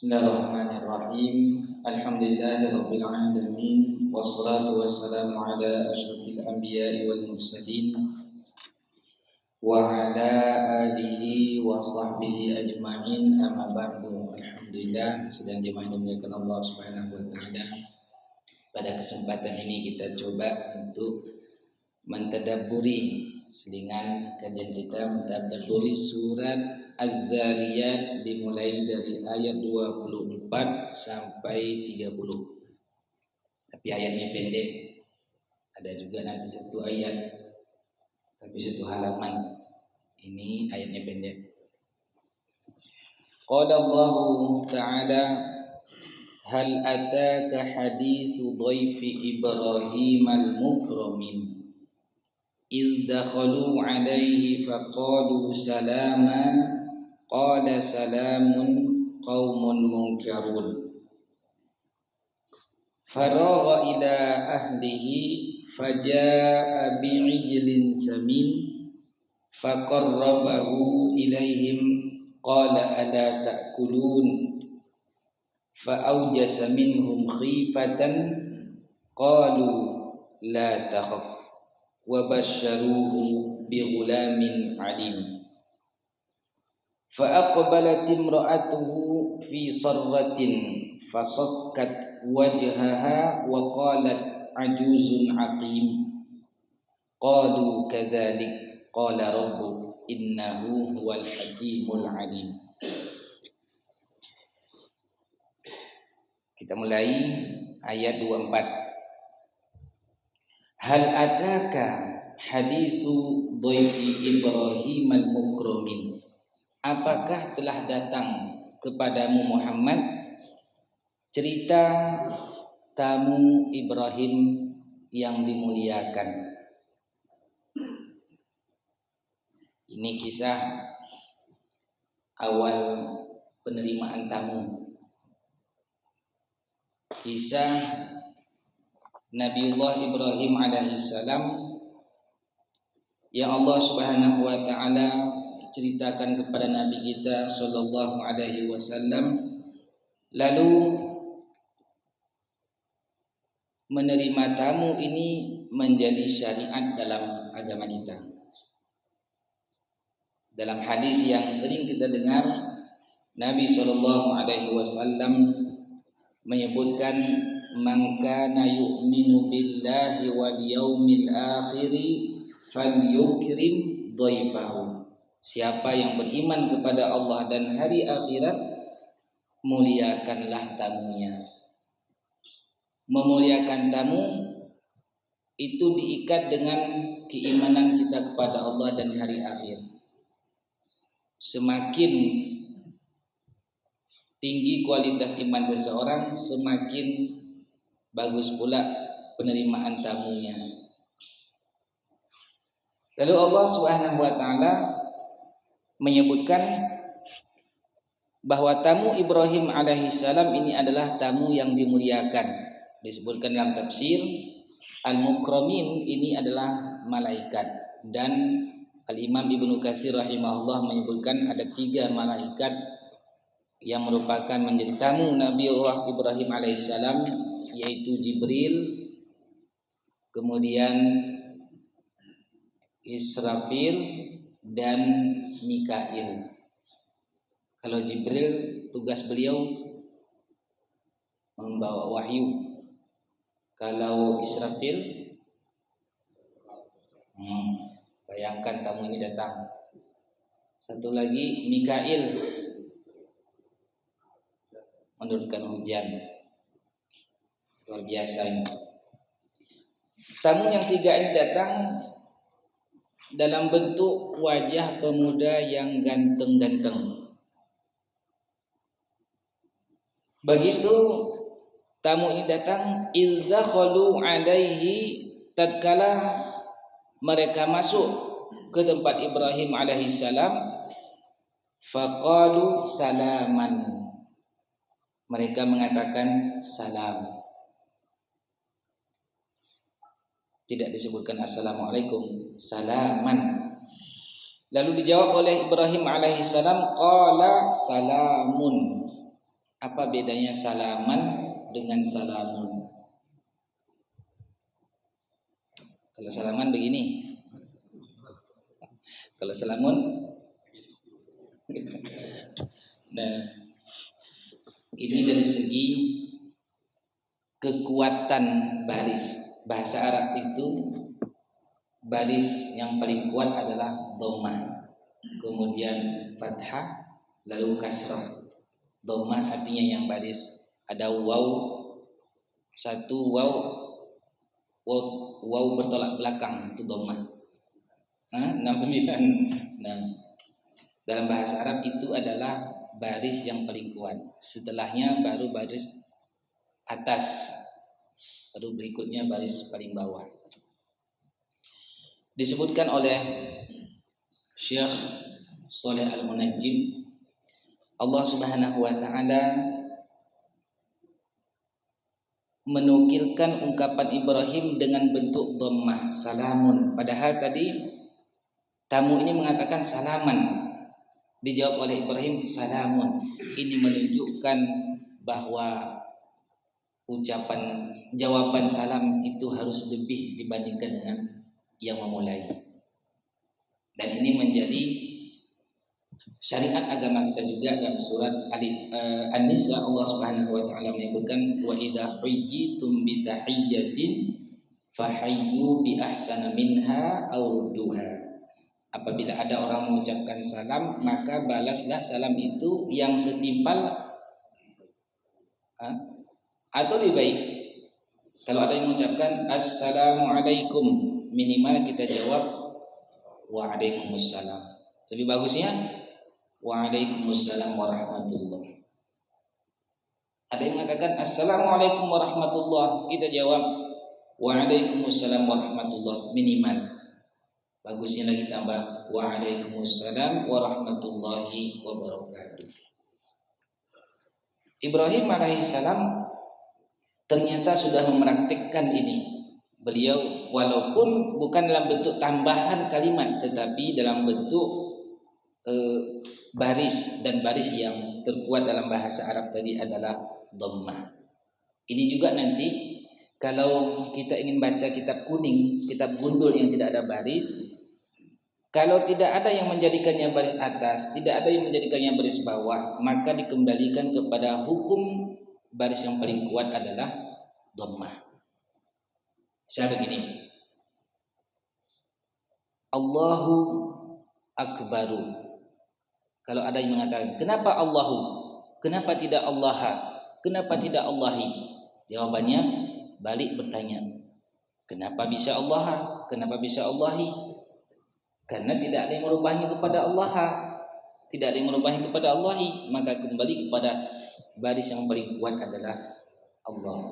Bismillahirrahmanirrahim. Alhamdulillahirabbil alamin wassalatu wassalamu ala asyrofil anbiya'i wal mursalin wa ala alihi wa sahbihi ajma'in, amma ba'du. Alhamdulillah, sedang dimuliakan Allah Subhanahu wa taala. Pada kesempatan ini kita coba untuk mentadabburi selingan kajian kita, mentadabburi surat Az-Zariyat dimulai dari ayat 24 sampai 30. Tapi ayatnya pendek. Ada juga nanti satu ayat tapi satu halaman. Ini ayatnya pendek. Qala Allah Ta'ala, hal ataka haditsu dhaifi Ibrahim al-mukramin idh dakhalu alaihi faqalu salama qala salamun qaumun munkarun faragha ila ahlihi faja'a bi'ijlin samin faqarrabahu ilaihim qala ala ta'kulun fa'awjasa minhum khifatan qalu la takhaf wa basyaruhu bighulamin alim. فأقبلت امرأته في صرة فصكت وجهها وقالت عجوز عقيم قالوا كذلك قال ربك إنه هو الحكيم العليم. Kita mulai ayat 24. Hal ataka haditsu dhaifi Ibrahim al-mukramin, apakah telah datang kepadamu Muhammad cerita tamu Ibrahim yang dimuliakan? Ini kisah awal penerimaan tamu. Kisah Nabiullah Ibrahim alaihissalam yang Allah Subhanahu wa taala ceritakan kepada Nabi kita sallallahu alaihi wasallam, lalu menerima tamu ini menjadi syariat dalam agama kita. Dalam hadis yang sering kita dengar, Nabi sallallahu alaihi wasallam menyebutkan, man kana yu'minu billahi wal yaumil akhir falyukrim dhaifahu. Siapa yang beriman kepada Allah dan hari akhirat, muliakanlah tamunya. Memuliakan tamu itu diikat dengan keimanan kita kepada Allah dan hari akhir. Semakin tinggi kualitas iman seseorang, semakin bagus pula penerimaan tamunya. Lalu Allah Subhanahu wa taala menyebutkan bahwa tamu Ibrahim alaihissalam ini adalah tamu yang dimuliakan. Disebutkan dalam tafsir, al-mukramin ini adalah malaikat. Dan Al-Imam Ibnu Katsir rahimahullah menyebutkan ada 3 malaikat yang merupakan menjadi tamu Nabi Allah Ibrahim alaihissalam, yaitu Jibril, kemudian Israfil dan Mikail. Kalau Jibril tugas beliau membawa wahyu. Kalau Israfil, bayangkan tamu ini datang. Satu lagi Mikail, menurunkan hujan. Luar biasa ini. Tamu yang 3 ini datang dalam bentuk wajah pemuda yang ganteng-ganteng. Begitu tamu ini datang, izdakhalu alaihi, tatkala mereka masuk ke tempat Ibrahim alaihissalam, faqalu salaman, mereka mengatakan salam. Tidak disebutkan assalamualaikum, salaman. Lalu dijawab oleh Ibrahim alaihissalam, qala salamun, Apa bedanya salaman dengan salamun? Kalau salaman begini, kalau salamun, nah ini dari segi kekuatan baris. Bahasa Arab itu baris yang paling kuat adalah dhammah, kemudian fathah, lalu kasrah. Dhammah artinya yang baris, ada waw, satu waw bertolak belakang, itu dhammah. 69. Nah, dalam bahasa Arab itu adalah baris yang paling kuat. Setelahnya baru baris atas, baru berikutnya baris paling bawah. Disebutkan oleh Syekh Shalih Al-Munajjid, Allah Subhanahu wa taala menukilkan ungkapan Ibrahim dengan bentuk dhammah, salamun. Padahal tadi tamu ini mengatakan salaman, dijawab oleh Ibrahim salamun. Ini menunjukkan bahwa jawaban salam itu harus lebih dibandingkan dengan yang memulai. Dan ini menjadi syariat agama kita juga. Dalam surat An-Nisa Allah Subhanahu wa taala menyebutkan wa idza huyyitum bi tahiyyatin fahayyu bi ahsana minha aw rudduha. Apabila ada orang mengucapkan salam, maka balaslah salam itu yang setimpal atau lebih baik. Kalau ada yang mengucapkan assalamualaikum, minimal kita jawab waalaikumsalam. Lebih bagusnya waalaikumsalam warahmatullahi. Ada yang mengatakan assalamualaikum warahmatullahi, kita jawab waalaikumsalam warahmatullahi minimal. Bagusnya lagi tambah waalaikumsalam warahmatullahi wabarakatuh. Ibrahim alaihissalam ternyata sudah mempraktikkan ini. Beliau walaupun bukan dalam bentuk tambahan kalimat, tetapi dalam bentuk baris, dan baris yang terkuat dalam bahasa Arab tadi adalah dhammah. Ini juga nanti kalau kita ingin baca kitab kuning, kitab gundul yang tidak ada baris, kalau tidak ada yang menjadikannya baris atas, tidak ada yang menjadikannya baris bawah, maka dikembalikan kepada hukum baris yang paling kuat adalah dhammah. Saya begini, Allahu Akbaru. Kalau ada yang mengatakan, kenapa Allahu? Kenapa tidak Allaha? Kenapa tidak Allahi? Jawabannya balik bertanya, kenapa bisa Allaha? Kenapa bisa Allahi? Karena tidak ada yang merubahnya kepada Allah, tidak ada yang merubahnya kepada Allahi, maka kembali kepada baris yang paling kuat adalah Allah.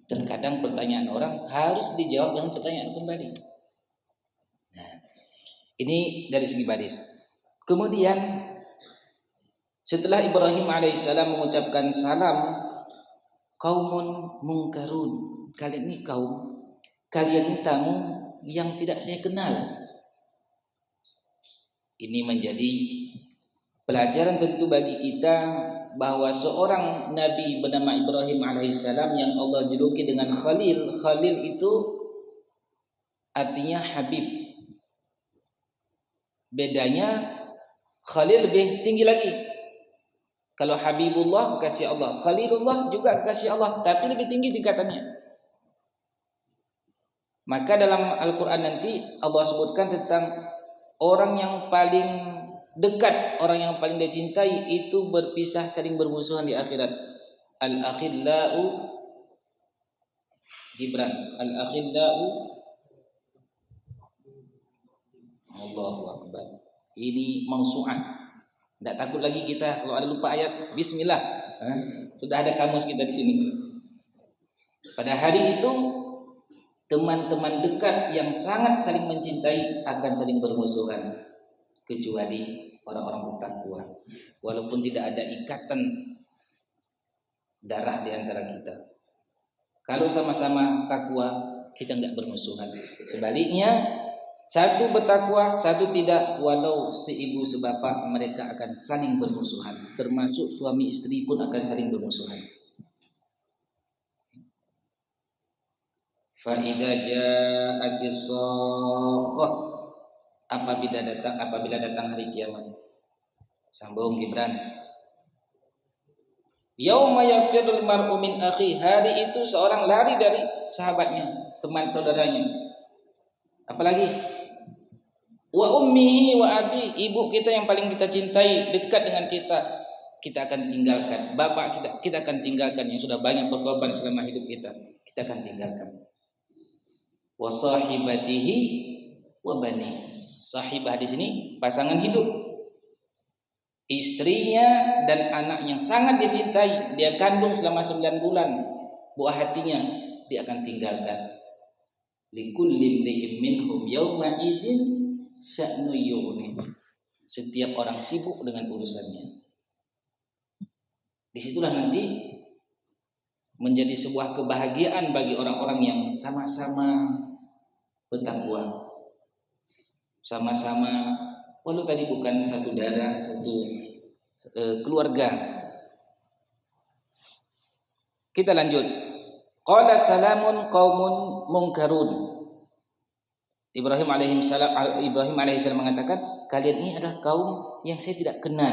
Terkadang pertanyaan orang harus dijawab dengan pertanyaan kembali. Nah, ini dari segi baris. Kemudian setelah Ibrahim alaihissalam mengucapkan salam, qaumun munkarun, kalian ini kaum, kalian ini tamu yang tidak saya kenal. Ini menjadi pelajaran tentu bagi kita bahwa seorang nabi bernama Ibrahim alaihissalam yang Allah juluki dengan Khalil. Khalil itu artinya Habib. Bedanya Khalil lebih tinggi lagi. Kalau Habibullah kekasih Allah, Khalilullah juga kekasih Allah, tapi lebih tinggi tingkatannya. Maka dalam Al-Quran nanti Allah sebutkan tentang orang yang paling dekat, orang yang paling dia cintai itu berpisah, saling bermusuhan di akhirat. Al-akhillau Gibran, al-akhillau, Allahu Akbar. Ini mausu'ah. Tidak takut lagi kita kalau ada lupa ayat bismillah. Sudah ada kamus kita di sini. Pada hari itu teman-teman dekat yang sangat saling mencintai akan saling bermusuhan, kecuali orang-orang bertakwa. Walaupun tidak ada ikatan darah di antara kita, kalau sama-sama takwa kita enggak bermusuhan. Sebaliknya, Satu bertakwa, satu tidak. Walau seibu sebapak, mereka akan saling bermusuhan. Termasuk suami istri pun akan saling bermusuhan. Fa idza ja'atis shakhah, apabila datang hari kiamat. Sambung Gibran. Yauma yafirul mar'u min akhi, hari itu seorang lari dari sahabatnya, teman saudaranya. Apalagi wa ummihi wa abi, ibu kita yang paling kita cintai, dekat dengan kita akan tinggalkan. Bapak kita akan tinggalkan, yang sudah banyak berkorban selama hidup kita akan tinggalkan. Wa sahibatihi wa bani, sahibah di sini pasangan hidup, istrinya dan anak yang sangat dia cintai, dia kandung selama 9 bulan, buah hatinya dia akan tinggalkan. Likulli imri'in minhum yawma idzin sya'nu yughni, setiap orang sibuk dengan urusannya. Disitulah nanti menjadi sebuah kebahagiaan bagi orang-orang yang sama-sama bertakwa, sama-sama, walau tadi bukan satu darah, satu keluarga. Kita lanjut. Qala salamun qaumun munkarun. Ibrahim alaihissalam mengatakan, kalian ini adalah kaum yang saya tidak kenal,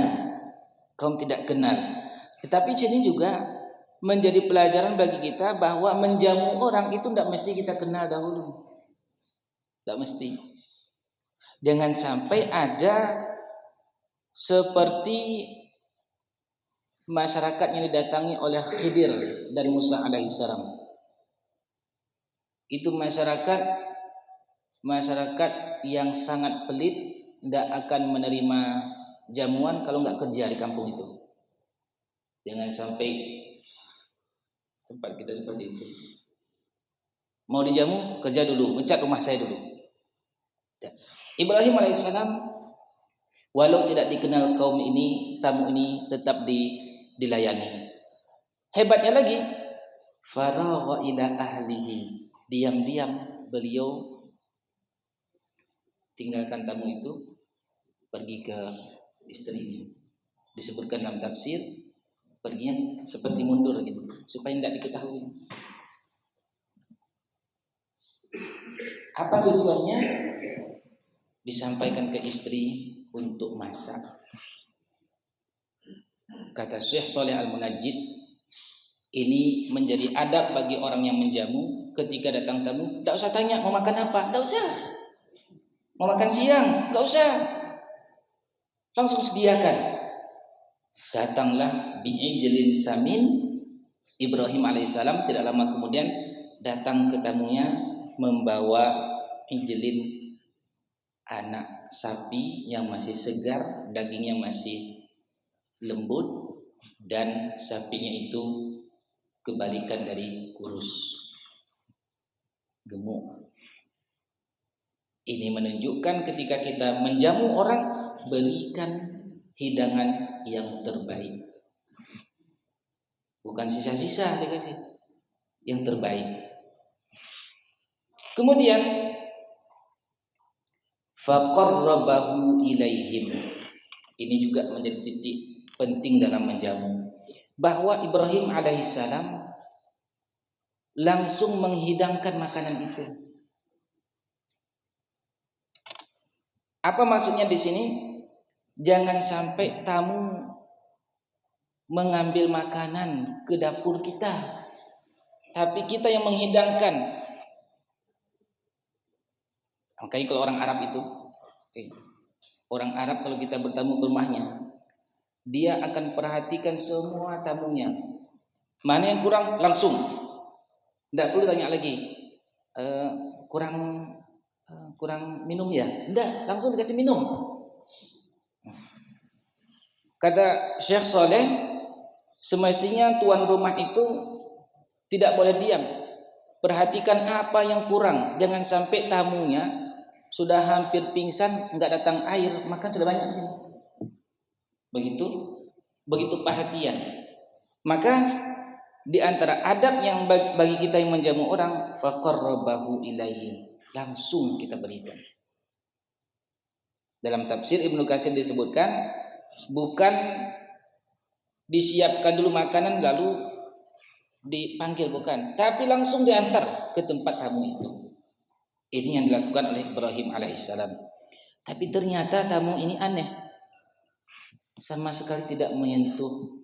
kaum tidak kenal. Tetapi sini juga menjadi pelajaran bagi kita bahwa menjamu orang itu tidak mesti kita kenal dahulu. Tidak mesti. Jangan sampai ada seperti masyarakat yang didatangi oleh Khidir dan Musa alaihissalam. Itu masyarakat yang sangat pelit, tidak akan menerima jamuan kalau nggak kerja di kampung itu. Jangan sampai tempat kita seperti itu. Mau dijamu, kerja dulu, mencat rumah saya dulu. Ibrahim alaihissalam walau tidak dikenal kaum ini, tamu ini tetap dilayani. Hebatnya lagi, faragha ila ahlihi, diam-diam beliau tinggalkan tamu itu, pergi ke istrinya. Disebutkan dalam tafsir, perginya seperti mundur gitu, supaya tidak diketahui. Apa tujuannya? Disampaikan ke istri untuk masak. Kata Syekh Shalih Al-Munajjid, ini menjadi adab bagi orang yang menjamu. Ketika datang tamu, tidak usah tanya mau makan apa, tidak usah. Mau makan siang, tidak usah. Langsung sediakan. Datanglah bi'ijlin samin. Ibrahim alaihissalam tidak lama kemudian datang ke tamunya membawa ijlin, anak sapi yang masih segar, dagingnya masih lembut, dan sapinya itu kebalikan dari kurus, gemuk. Ini menunjukkan ketika kita menjamu orang, berikan hidangan yang terbaik. Bukan sisa-sisa dikasih, yang terbaik. Kemudian faqarrabahu ilaihim. Ini juga menjadi titik penting dalam menjamu, bahwa Ibrahim alaihissalam langsung menghidangkan makanan itu. Apa maksudnya di sini? Jangan sampai tamu mengambil makanan ke dapur kita, tapi kita yang menghidangkan. Makanya kalau orang Arab itu, orang Arab kalau kita bertamu ke rumahnya, dia akan perhatikan semua tamunya. Mana yang kurang, langsung. Tidak perlu tanya lagi, kurang minum ya? Tidak, langsung dikasih minum. Kata Syekh Saleh, semestinya tuan rumah itu tidak boleh diam. Perhatikan apa yang kurang. Jangan sampai tamunya sudah hampir pingsan, enggak datang air, makan sudah banyak di sini. Begitu perhatian. Maka di antara adab yang bagi kita yang menjamu orang, faqarrabahu ilaihi, langsung kita berikan. Dalam tafsir Ibnu Katsir disebutkan bukan disiapkan dulu makanan lalu dipanggil, bukan, tapi langsung diantar ke tempat tamu itu. Ini yang dilakukan oleh Ibrahim alaihissalam. Tapi ternyata tamu ini aneh, sama sekali tidak menyentuh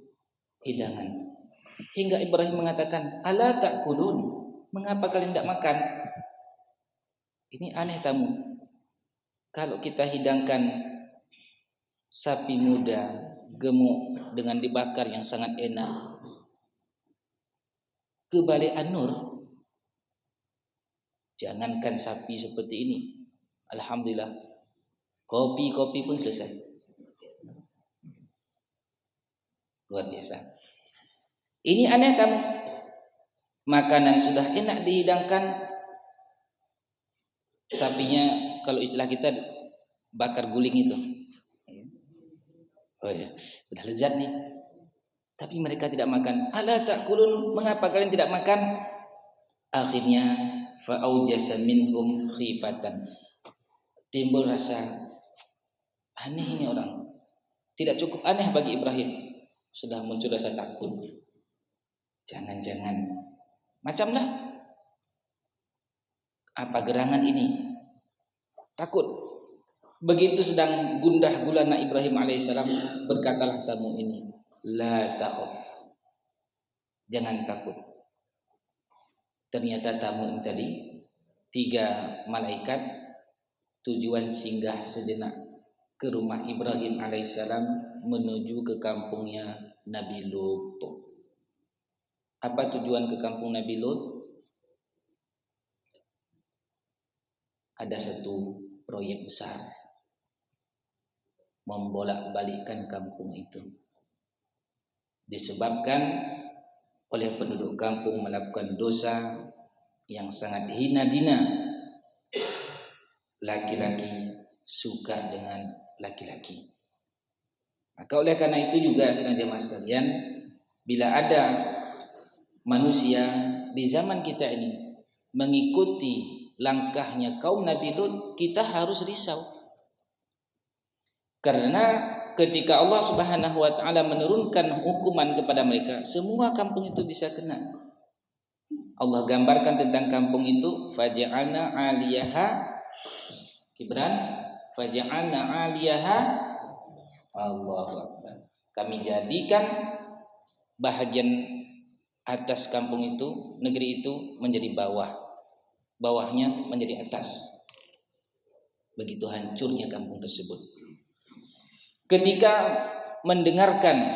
hidangan. Hingga Ibrahim mengatakan, "Ala ta'kulun? Mengapa kalian tidak makan? Ini aneh tamu. Kalau kita hidangkan sapi muda, gemuk dengan dibakar yang sangat enak ke Bale An-Nur, jangankan sapi seperti ini, alhamdulillah kopi pun selesai. Luar biasa. Ini aneh tamu. Makanan sudah enak dihidangkan, sapinya kalau istilah kita bakar guling itu. Oh ya, sudah lezat nih. Tapi mereka tidak makan. Ala ta'kulun? Mengapa kalian tidak makan? Akhirnya fa'aujasa minhum khifatan. Timbul rasa aneh ini orang. Tidak cukup aneh bagi Ibrahim, sudah muncul rasa takut. Jangan-jangan macamlah apa gerangan ini? Takut. Begitu sedang gundah gulana Ibrahim alaihissalam, berkatalah tamu ini, la takhaf, jangan takut. Ternyata tamu ini tadi 3 malaikat tujuan singgah sejenak ke rumah Ibrahim alaihissalam menuju ke kampungnya Nabi Lut. Apa tujuan ke kampung Nabi Lut? Ada satu proyek besar, membolak-balikkan kampung itu. Disebabkan oleh penduduk kampung melakukan dosa yang sangat hina dina. Laki-laki suka dengan laki-laki. Maka oleh karena itu juga jemaah sekalian, bila ada manusia di zaman kita ini mengikuti langkahnya kaum Nabi Lut, kita harus risau. Karena ketika Allah Subhanahu wa taala menurunkan hukuman kepada mereka, semua kampung itu bisa kena. Allah gambarkan tentang kampung itu, faja'alna 'aliyaha kibran, faja'alna 'aliyaha, Allahu akbar. Kami jadikan bahagian atas kampung itu, negeri itu menjadi bawah, bawahnya menjadi atas. Begitu hancurnya kampung tersebut. Ketika mendengarkan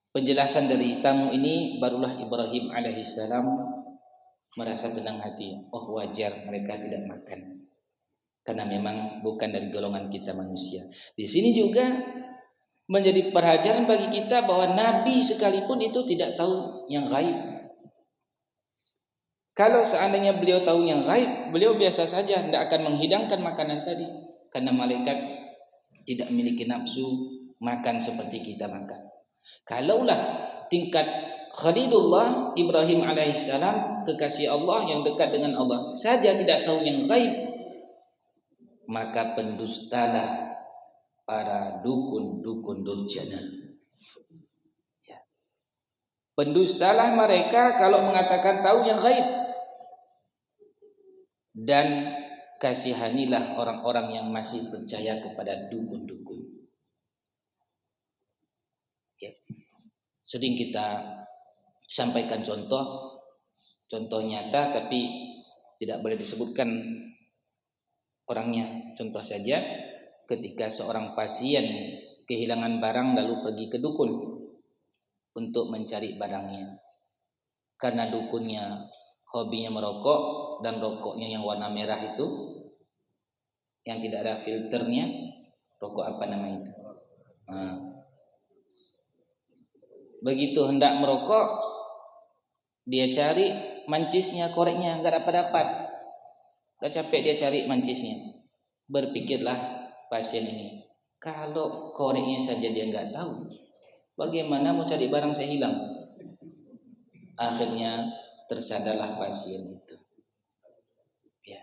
penjelasan dari tamu ini, barulah Ibrahim alaihissalam merasa tenang hati. Oh, wajar mereka tidak makan, karena memang bukan dari golongan kita manusia. Di sini juga menjadi pelajaran bagi kita bahwa Nabi sekalipun itu tidak tahu yang gaib. Kalau seandainya beliau tahu yang gaib, beliau biasa saja tidak akan menghidangkan makanan tadi, karena malaikat tidak memiliki nafsu makan seperti kita makan. Kalaulah tingkat Khalilullah Ibrahim alaihissalam, kekasih Allah yang dekat dengan Allah, saja tidak tahu yang gaib, maka pendustalah para dukun-dukun durjana. Ya. Pendustalah mereka kalau mengatakan tahu yang gaib. Dan kasihanilah orang-orang yang masih percaya kepada dukun-dukun. Ya. Sering kita sampaikan contoh nyata, tapi tidak boleh disebutkan orangnya. Contoh saja, ketika seorang pasien kehilangan barang lalu pergi ke dukun untuk mencari barangnya. Karena dukunnya hobinya merokok, dan rokoknya yang warna merah itu, yang tidak ada filternya, rokok apa namanya itu? Begitu hendak merokok, dia cari mancisnya, koreknya, nggak dapat. Udah capek dia cari mancisnya. Berpikirlah pasien ini, kalau koreknya saja dia nggak tahu, bagaimana mau cari barang saya hilang? Akhirnya tersadarlah pasien itu. Ya.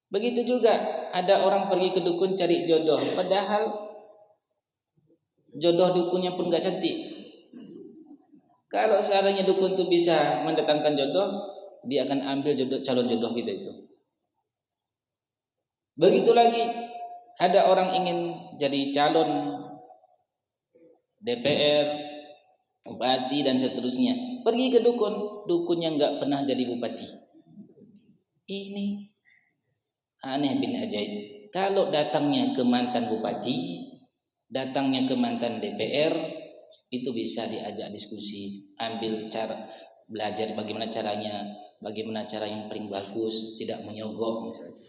Begitu juga ada orang pergi ke dukun cari jodoh, padahal jodoh dukunnya pun gak cantik. Kalau seandainya dukun itu bisa mendatangkan jodoh, dia akan ambil calon jodoh kita itu. Begitu lagi ada orang ingin jadi calon DPR, bupati dan seterusnya, pergi ke dukun, dukunnya nggak pernah jadi bupati. Ini aneh bin ajaib. Kalau datangnya ke mantan bupati, datangnya ke mantan DPR, itu bisa diajak diskusi, ambil cara belajar bagaimana cara yang paling bagus, tidak menyogok misalnya.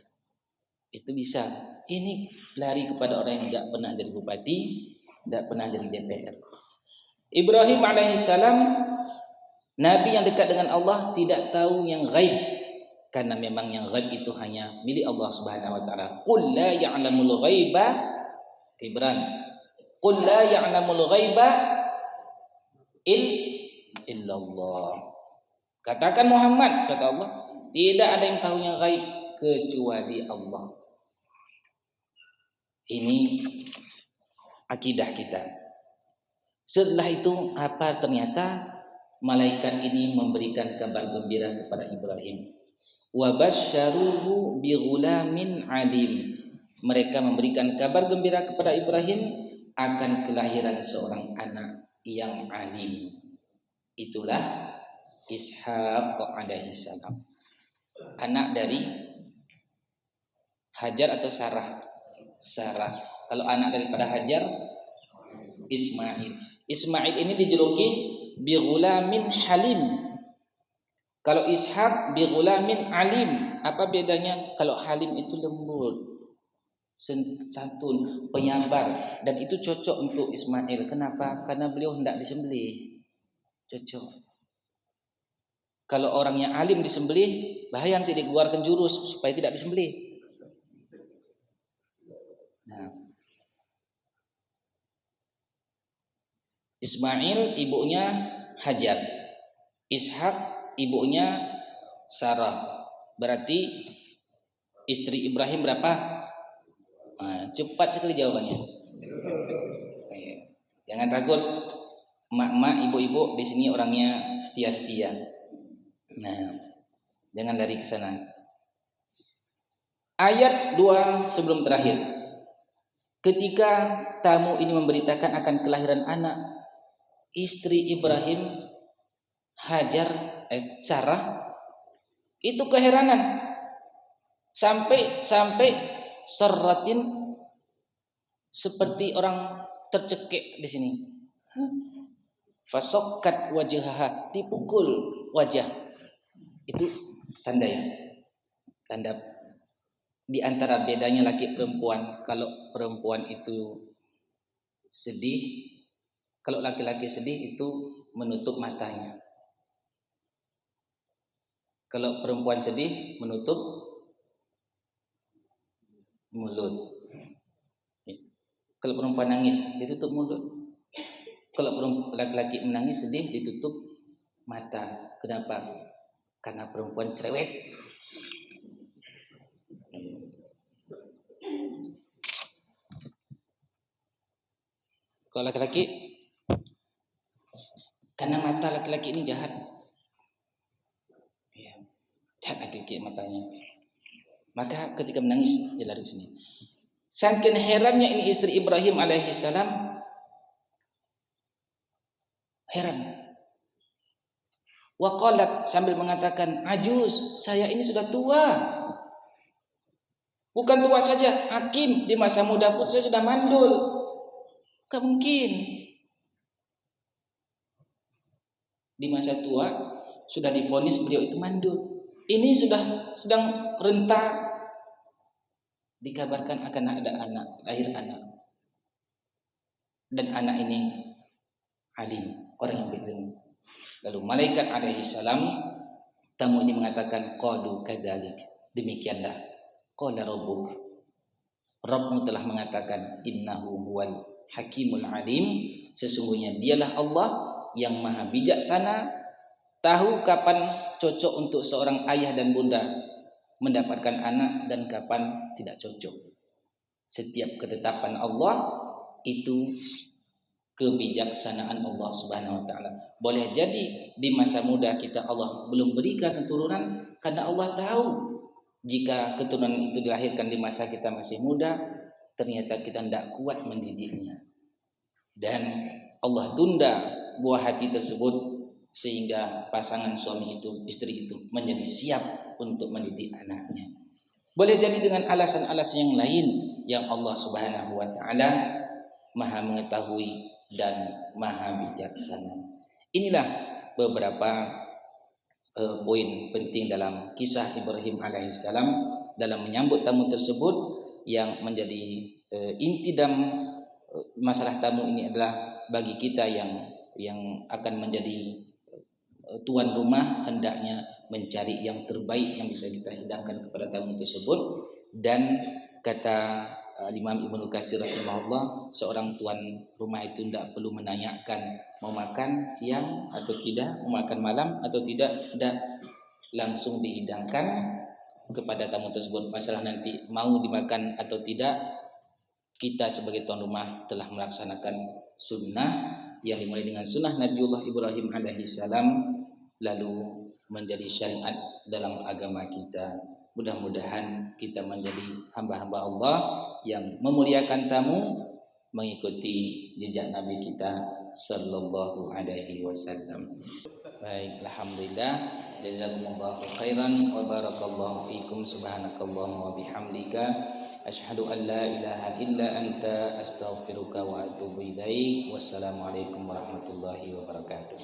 Itu bisa. Ini lari kepada orang yang tidak pernah jadi bupati, tidak pernah jadi DPR. Ibrahim alaihissalam, nabi yang dekat dengan Allah, tidak tahu yang gaib, karena memang yang gaib itu hanya milik Allah Subhanahu wa taala. Qul la ya'lamul ghaiba, Ibran. Qul la ya'lamul ghaiba illallah. Katakan Muhammad, kata Allah, tidak ada yang tahu yang gaib kecuali Allah. Ini akidah kita. Setelah itu apa? Ternyata malaikat ini memberikan kabar gembira kepada Ibrahim. Wa basyaruhu bi ghulamin alim. Mereka memberikan kabar gembira kepada Ibrahim akan kelahiran seorang anak yang alim. Itulah Ishaq alaihissalam, anak dari Hajar atau Sarah. Kalau anak daripada Hajar, Ismail. Ismail ini dijuluki bi ghulamin halim. Kalau Ishaq bi ghulamin alim. Apa bedanya? Kalau halim itu lembut, santun, penyabar, dan itu cocok untuk Ismail. Kenapa? Karena beliau hendak disembelih. Cocok. Kalau orangnya alim disembelih, bahaya nanti dikeluarkan jurus supaya tidak disembelih. Nah, Ismail ibunya Hajar, Ishak ibunya Sarah. Berarti istri Ibrahim berapa? Nah, cepat sekali jawabannya. Jangan takut, emak-emak, ibu-ibu di sini orangnya setia-setia. Nah, jangan lari ke sana. Ayat 2 sebelum terakhir. Ketika tamu ini memberitakan akan kelahiran anak, istri Ibrahim, Hajar, Sarah, itu keheranan. Sampai serratin, seperti orang tercekik di sini. Fasokkat wajhaha, dipukul wajah. Itu tanda ya. Tanda di antara bedanya laki perempuan. Kalau perempuan itu sedih, kalau laki-laki sedih itu menutup matanya. Kalau perempuan sedih menutup mulut. Kalau perempuan nangis ditutup mulut. Kalau laki-laki menangis sedih ditutup mata. Kenapa? Karena perempuan cerewet. Kalau laki-laki, karena mata laki-laki ini jahat. Jahat laki-laki matanya. Maka ketika menangis dia lari ke sini. Saking herannya ini istri Ibrahim alaihissalam, heran. Waqalat, sambil mengatakan, ajuz, saya ini sudah tua. Bukan tua saja, hakim, di masa muda pun saya sudah mandul. Gak mungkin. Di masa tua sudah divonis beliau itu mandul. Ini sudah sedang renta. Dikabarkan akan ada anak, lahir anak. Dan anak ini alim, orang yang berilmu. Lalu malaikat alaihissalam, tamu ini mengatakan, qalu kadzalik, demikianlah. Qala rabbuk, Rabbmu telah mengatakan, innahu huwal hakimul alim, sesungguhnya dialah Allah yang maha bijaksana, tahu kapan cocok untuk seorang ayah dan bunda mendapatkan anak dan kapan tidak cocok. Setiap ketetapan Allah itu kebijaksanaan Allah Subhanahu wa taala. Boleh jadi di masa muda kita Allah belum berikan keturunan karena Allah tahu jika keturunan itu dilahirkan di masa kita masih muda, ternyata kita tidak kuat mendidiknya. Dan Allah tunda buah hati tersebut sehingga pasangan suami itu, istri itu menjadi siap untuk mendidik anaknya. Boleh jadi dengan alasan-alasan yang lain yang Allah Subhanahu wa taala Maha mengetahui dan Maha bijaksana. Inilah beberapa poin penting dalam kisah Ibrahim alaihissalam dalam menyambut tamu tersebut, yang menjadi inti dalam masalah tamu ini adalah bagi kita yang akan menjadi tuan rumah hendaknya mencari yang terbaik yang bisa kita hidangkan kepada tamu tersebut. Dan kata Imam Ibnu Katsir rahimahullah, seorang tuan rumah itu tidak perlu menanyakan mau makan siang atau tidak, mau makan malam atau tidak, langsung dihidangkan kepada tamu tersebut. Masalah nanti mau dimakan atau tidak, kita sebagai tuan rumah telah melaksanakan sunnah yang dimulai dengan sunnah Nabiullah Ibrahim alaihissalam lalu menjadi syariat dalam agama kita. Mudah-mudahan kita menjadi hamba-hamba Allah yang memuliakan tamu, mengikuti jejak Nabi kita sallallahu alaihi wasallam. Baik, alhamdulillah, jazakumullahu khairan wa barakallahu fikum, subhanakallahumma wa bihamdika asyhadu an la ilaha illa anta astaghfiruka wa atubu ilaik. Wassalamualaikum warahmatullahi wabarakatuh.